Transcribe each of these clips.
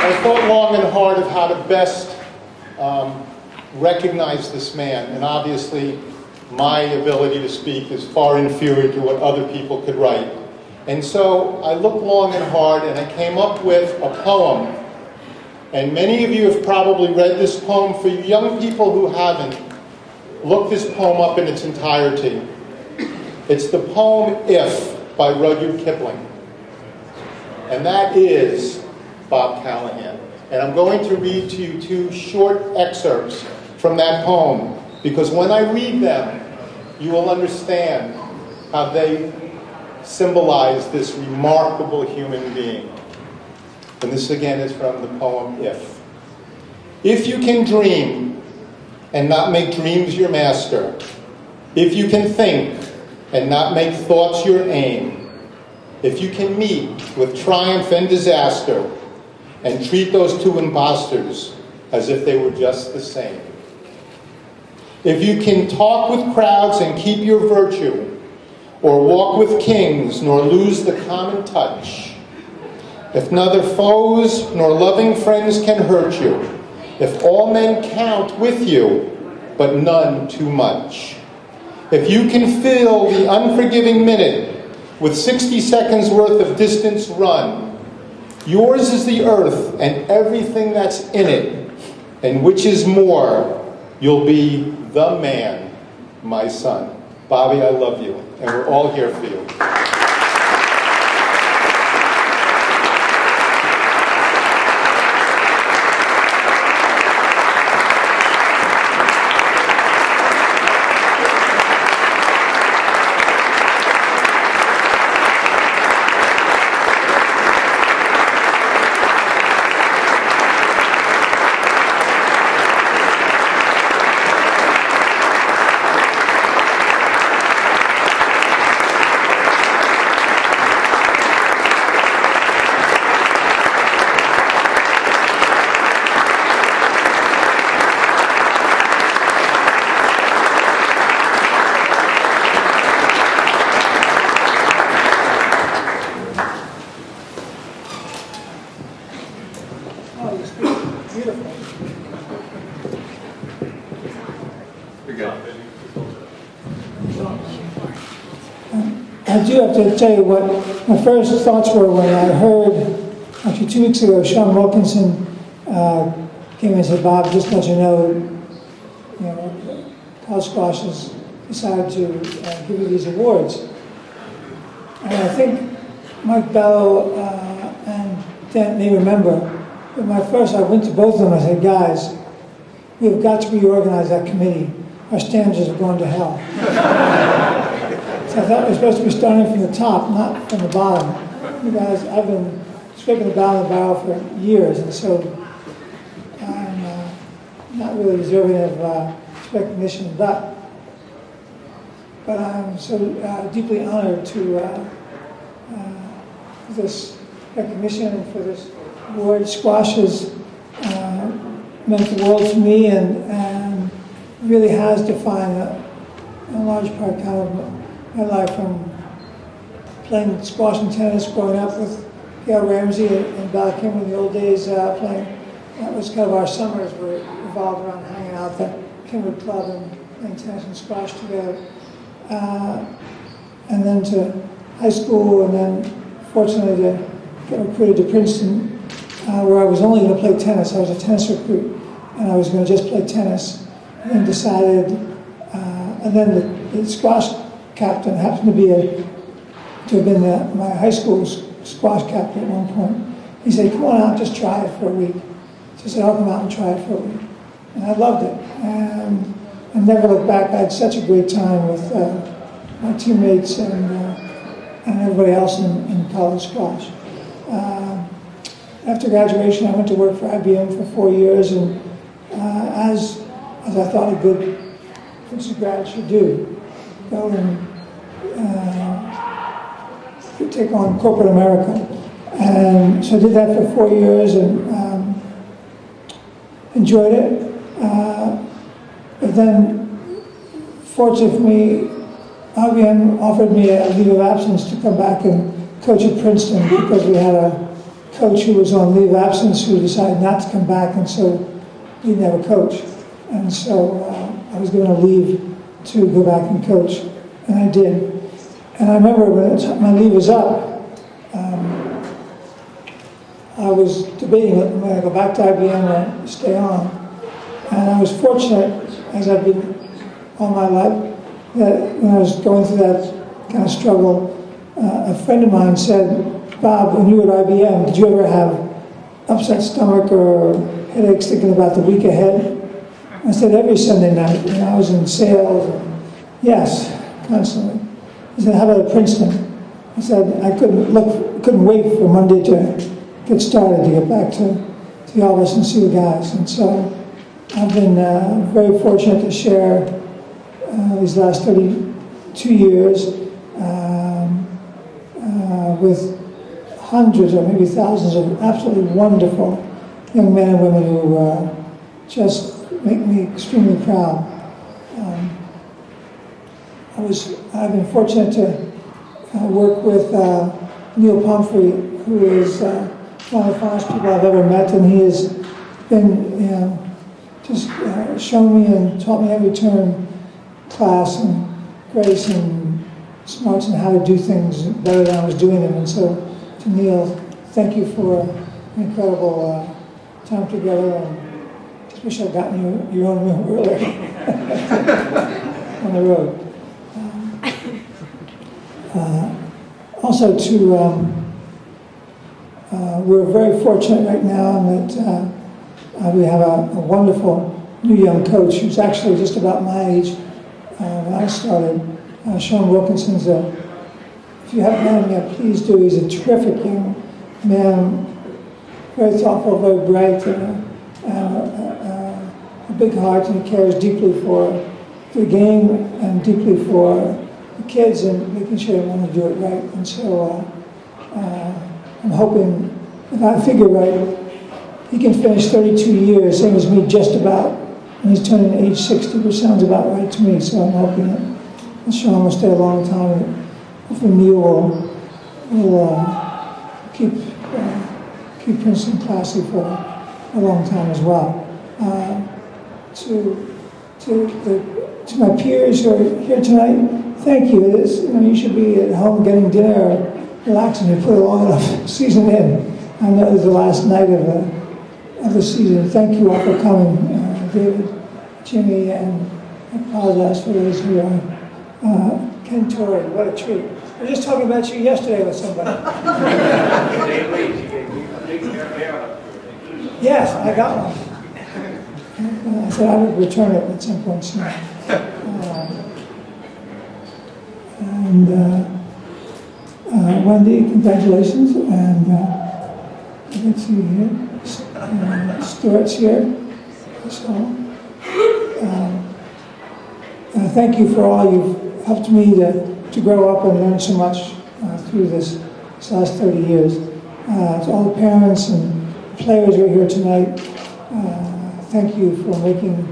I thought long and hard of how to best recognize this man, and obviously my ability to speak is far inferior to what other people could write. And so I looked long and hard, and I came up with a poem. And many of you have probably read this poem. For you young people who haven't, look this poem up in its entirety. It's the poem If by Rudyard Kipling. And that is Bob Callahan. And I'm going to read to you two short excerpts from that poem, because when I read them, you will understand how they symbolize this remarkable human being. And this again is from the poem If. If you can dream and not make dreams your master, if you can think and not make thoughts your aim, if you can meet with triumph and disaster and treat those two impostors as if they were just the same, if you can talk with crowds and keep your virtue, or walk with kings nor lose the common touch, if neither foes nor loving friends can hurt you, if all men count with you, but none too much, if you can fill the unforgiving minute with 60 seconds worth of distance run, yours is the earth and everything that's in it, and which is more, you'll be the man, my son. Bobby, I love you, and we're all here for you. I do have to tell you what my first thoughts were when I heard, actually 2 weeks ago, Sean Wilkinson came and said, Bob, just to let you know, college squash has decided to give you these awards. And I think Mike Bello and Dan may remember, but I went to both of them, I said, guys, we've got to reorganize that committee. Our standards are going to hell. So I thought we were supposed to be starting from the top, not from the bottom. You guys, I've been scraping the bottom of the barrel for years, and so I'm not really deserving of recognition, but I'm so deeply honored to for this recognition and for this award. Squash has meant the world to me, and really has defined a large part kind of my life, from playing squash and tennis growing up with Gail Ramsey and Ballycamp in the old days, playing. That was kind of our summers where it revolved around hanging out at the Kenwood Club and playing tennis and squash together. And then to high school, and then fortunately to get recruited to Princeton, where I was only going to play tennis. I was a tennis recruit, and I was going to just play tennis, and then decided, and then the squash captain happened to have been my high school squash captain at one point. He said, come on out, just try it for a week. So I said, I'll come out and try it for a week. And I loved it. And I never looked back. I had such a great time with my teammates and everybody else in college squash. After graduation, I went to work for IBM for 4 years, and as I thought a good Princeton grad should do, go and take on corporate America. And so I did that for 4 years and enjoyed it. But then, fortunately for me, IBM offered me a leave of absence to come back and coach at Princeton, because we had a coach who was on leave of absence who decided not to come back, and so we didn't have a coach. And so I was given a leave to go back and coach, and I did. And I remember when my leave was up, I was debating whether I go back to IBM or stay on. And I was fortunate, as I've been all my life, that when I was going through that kind of struggle, a friend of mine said, "Bob, when you were at IBM, did you ever have upset stomach or headaches thinking about the week ahead?" I said, "Every Sunday night when I was in sales." Yes, constantly. He said, "How about at Princeton?" I said, "I couldn't wait for Monday to get started, to get back to the office and see the guys." And so I've been very fortunate to share these last 32 years with hundreds or maybe thousands of absolutely wonderful young men and women who just make me extremely proud. I've been fortunate to work with Neil Pumphrey, who is one of the finest people I've ever met, and he has been, just shown me and taught me every turn class and grace and smarts and how to do things better than I was doing them. And so, to Neil, thank you for an incredible time together. And just wish I'd gotten your own room earlier on the road. Also, we're very fortunate right now in that we have a wonderful new young coach who's actually just about my age when I started. Sean Wilkinson's if you haven't met him yet, please do. He's a terrific young man, very thoughtful, very bright, a big heart, and he cares deeply for the game and deeply for the kids and making sure they want to do it right. And so I'm hoping, if I figure right, he can finish 32 years, same as me, just about, and he's turning age 60, which sounds about right to me. So I'm hoping that Sean will stay a long time, and hopefully Neil will keep Princeton classy for a long time as well. To my peers who are here tonight, thank you. You should be at home getting dinner or relaxing. You put a long enough season in. I know it's the last night of the season. Thank you all for coming, David, Jimmy, and I apologize for those who are. Ken Torrey, what a treat. I was just talking about you yesterday with somebody. Yes, I got one. I said I would return it at some point soon. Wendy, congratulations. And let's see here. Stuart's here. So, thank you for all you've helped me to grow up and learn so much through this last 30 years. To all the parents and players who are here tonight, thank you for making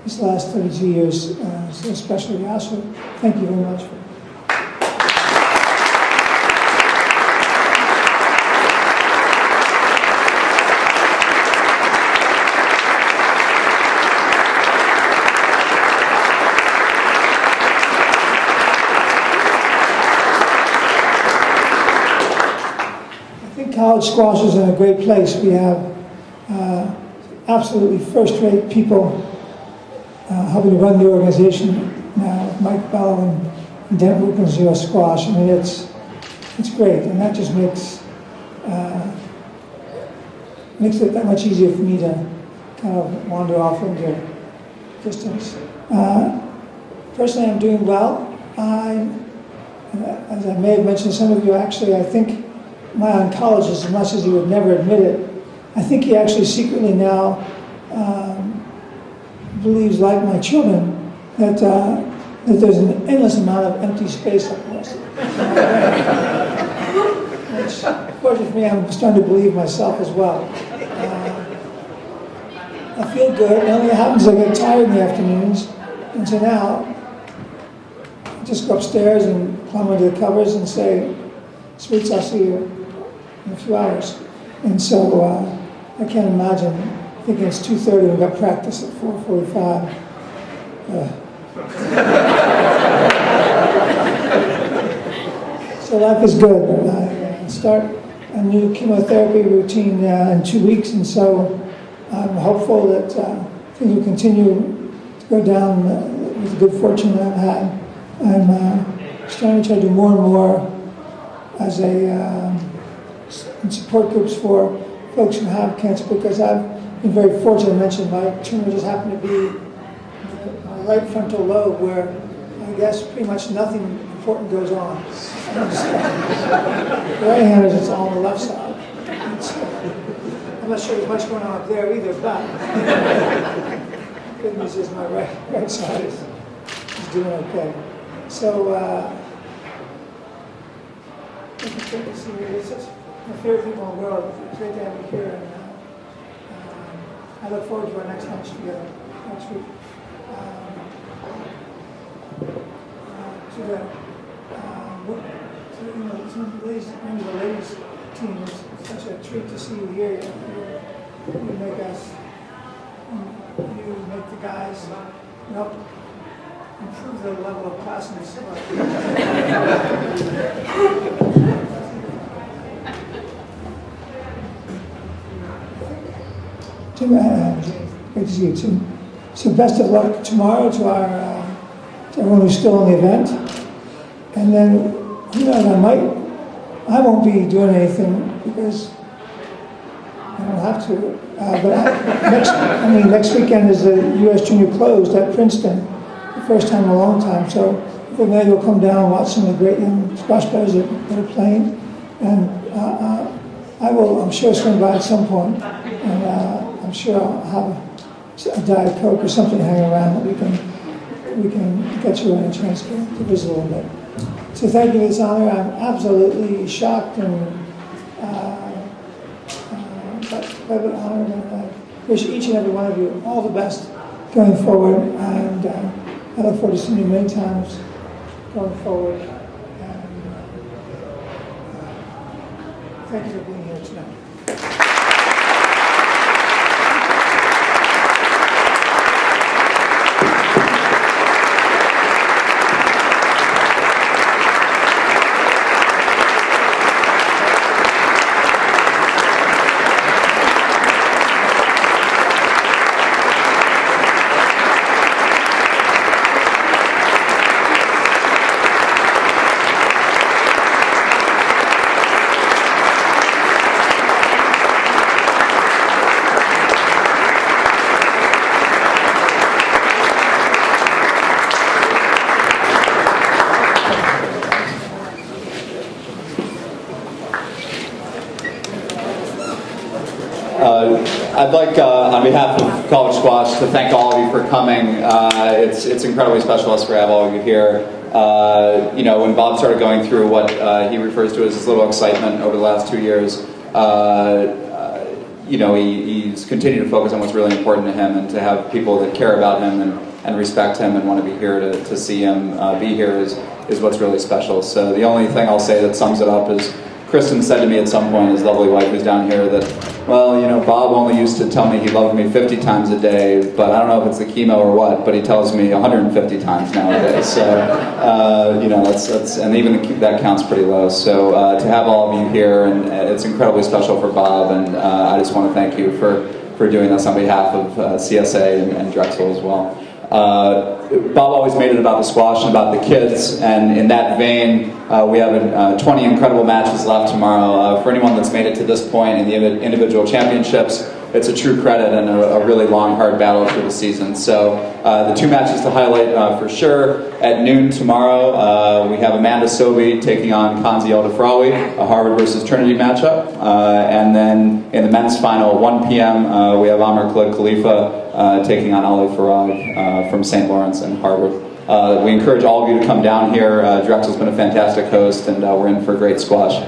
this last 32 years so special. Also, thank you very much. College squash is in a great place. We have absolutely first-rate people helping to run the organization now. Mike Bell and Dan Wilkins, US Squash. I mean, it's great, and that just makes it that much easier for me to kind of wander off into distance. Personally, I'm doing well. As I may have mentioned to some of you, actually, I think my oncologist, as much as he would never admit it, I think he actually secretly now believes, like my children, that there's an endless amount of empty space up there. Which, fortunately for me, I'm starting to believe myself as well. I feel good. It only happens I get tired in the afternoons, and so now I just go upstairs and climb under the covers and say, "Sweets, I'll see you in a few hours." And so I can't imagine thinking it's 2:30 and we've got practice at 4:45. So life is good. I start a new chemotherapy routine in 2 weeks, and so I'm hopeful that things will continue to go down with the good fortune that I've had. I'm starting to try to do more and more as in support groups for folks who have cancer, because I've been very fortunate. I mentioned my tumor just happened to be my right frontal lobe, where I guess pretty much nothing important goes on. The right hand is all on the left side. I'm not sure there's much going on up there either, but good news is my right side is doing okay. So, looking forward to seeing you. It's such my favorite people in the world. It's great to have you here, and I look forward to our next lunch together next week. Some of the ladies team, it's such a treat to see you here. You make the guys help improve the level of classness. Tim, great to see you, Tim. So best of luck tomorrow to to everyone who's still in the event. And then, who knows, I won't be doing anything because I don't have to. But next weekend is the U.S. Junior Closed at Princeton, the first time in a long time. So maybe we'll come down and watch some of the great young squash players that are playing. And I'm sure swing by at some point, and I'm sure I'll have a Diet Coke or something hanging around that we can get you a chance to visit a little bit. So thank you for this honor. I'm absolutely shocked and but honored, and I wish each and every one of you all the best going forward. And I look forward to seeing you many times going forward. And thank you for being here tonight. I'd like, on behalf of College Squash, to thank all of you for coming. It's incredibly special to have all of you here. When Bob started going through what he refers to as his little excitement over the last 2 years, he's continued to focus on what's really important to him, and to have people that care about him and respect him and want to be here to see him be here is what's really special. So the only thing I'll say that sums it up is, Kristen said to me at some point, his lovely wife who's down here, that, Bob only used to tell me he loved me 50 times a day, but I don't know if it's the chemo or what, but he tells me 150 times nowadays. So, that's and even that counts pretty low. So to have all of you here, and it's incredibly special for Bob, and I just want to thank you for doing this on behalf of CSA and Drexel as well. Bob always made it about the squash and about the kids, and in that vein, we have 20 incredible matches left tomorrow. For anyone that's made it to this point in the individual championships, it's a true credit and a really long, hard battle for the season. So the two matches to highlight for sure. At noon tomorrow, we have Amanda Sobey taking on Kanzi El-Dafraoui, a Harvard versus Trinity matchup. And then in the men's final, 1 p.m., we have Amr Khalid Khalifa taking on Ali Farag from St. Lawrence and Harvard. We encourage all of you to come down here. Drexel's been a fantastic host, and we're in for a great squash.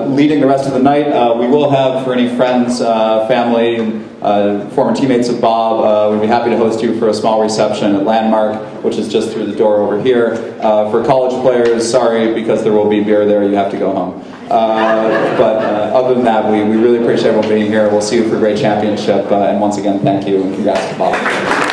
Leading the rest of the night, we will have, for any friends, family, and former teammates of Bob, we'd be happy to host you for a small reception at Landmark, which is just through the door over here. For college players, sorry, because there will be beer there, you have to go home. But other than that, we really appreciate everyone being here. We'll see you for a great championship. And once again, thank you and congrats to Bob.